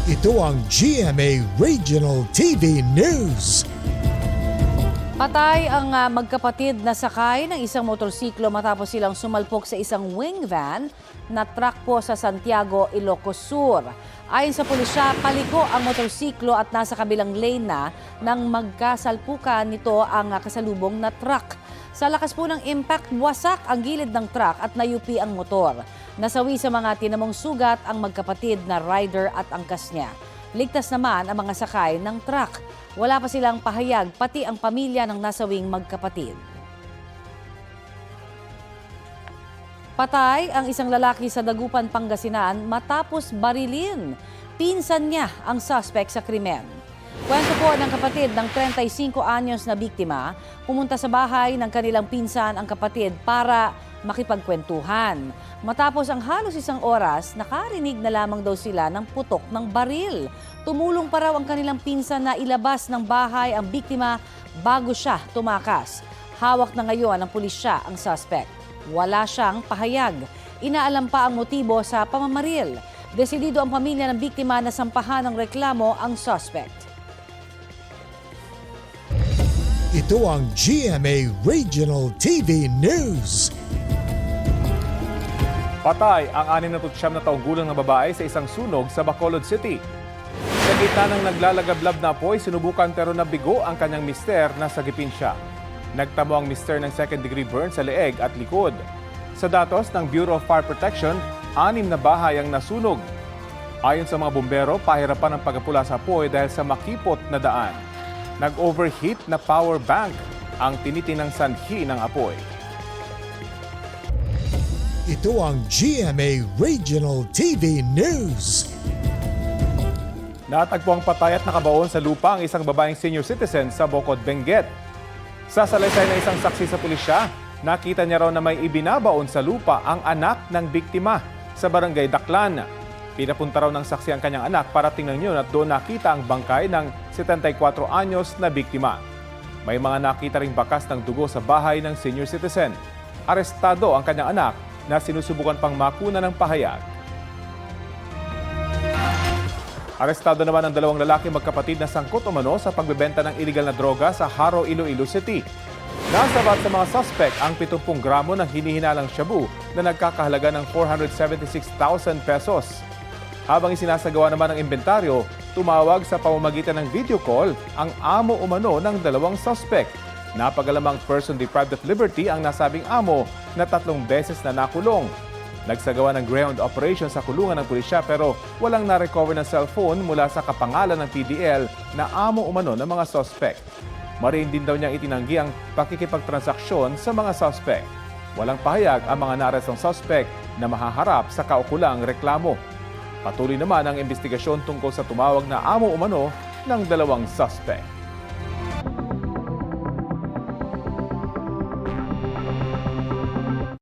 Ito ang GMA Regional TV News. Patay ang magkapatid na sakay ng isang motorsiklo matapos silang sumalpok sa isang wing van na truck po sa Santiago, Ilocos Sur. Ayon sa pulisya, paliko ang motorsiklo at nasa kabilang lane na nang magkasalpukan nito ang kasalubong na truck. Sa lakas po ng impact, wasak ang gilid ng truck at nayupi ang motor. Nasawi sa mga tinamong sugat ang magkapatid na rider at angkas niya. Ligtas naman ang mga sakay ng truck. Wala pa silang pahayag, pati ang pamilya ng nasawing magkapatid. Patay ang isang lalaki sa Dagupan, Pangasinan matapos barilin. Pinsan niya ang suspect sa krimen. Kwento po ng kapatid ng 35 anyos na biktima, pumunta sa bahay ng kanilang pinsan ang kapatid para makipagkwentuhan. Matapos ang halos isang oras, nakarinig na lamang daw sila ng putok ng baril. Tumulong pa raw ang kanilang pinsan na ilabas ng bahay ang biktima bago siya tumakas. Hawak na ngayon ng pulisya ang suspect. Wala siyang pahayag. Inaalam pa ang motibo sa pamamaril. Desidido ang pamilya ng biktima na sampahan ng reklamo ang suspect. Ito ang GMA Regional TV News. Patay ang 69 na taong gulang na babae sa isang sunog sa Bacolod City. Sa gitna ng naglalagablab na apoy, sinubukan pero nabigo ang kanyang mister na sagipin siya. Nagtamo ang mister ng second-degree burn sa leeg at likod. Sa datos ng Bureau of Fire Protection, 6 na bahay ang nasunog. Ayon sa mga bumbero, pahirapan ang pagpula sa apoy dahil sa makipot na daan. Nag-overheat na power bank ang tinitinang sanhi ng apoy. Ito ang GMA Regional TV News. Natagpo ang patay at nakabaon sa lupa ang isang babaeng senior citizen sa Bocod, Benguet. Sa salaysay ng isang saksi sa pulisya, nakita niya raw na may ibinabaon sa lupa ang anak ng biktima sa barangay Daklan. Pinapunta raw ng saksi ang kanyang anak para tingnan yun at doon nakita ang bangkay ng 74 anyos na biktima. May mga nakita ring bakas ng dugo sa bahay ng senior citizen. Arestado ang kanyang anak na sinusubukan pang makuna ng pahayag. Arestado naman ang 2 lalaki magkapatid na sangkot umano sa pagbebenta ng iligal na droga sa Haro, Iloilo City. Nasabat sa mga suspect ang 70 gramo ng hinihinalang shabu na nagkakahalaga ng 476,000 pesos. Habang isinasagawa naman ang inventaryo, tumawag sa pamamagitan ng video call ang amo umano ng 2 suspect. Napagalamang person deprived of liberty ang nasabing amo na 3 beses na nakulong. Nagsagawa ng ground operation sa kulungan ng pulisya pero walang na-recover na cellphone mula sa kapangalan ng PDL na amo umano ng mga suspect. Mariin din daw niyang itinanggi ang pakikipagtransaksyon sa mga suspect. Walang pahayag ang mga naarestong suspect na mahaharap sa kaukulang reklamo. Patuloy naman ang investigasyon tungkol sa tumawag na amo umano ng 2 suspect.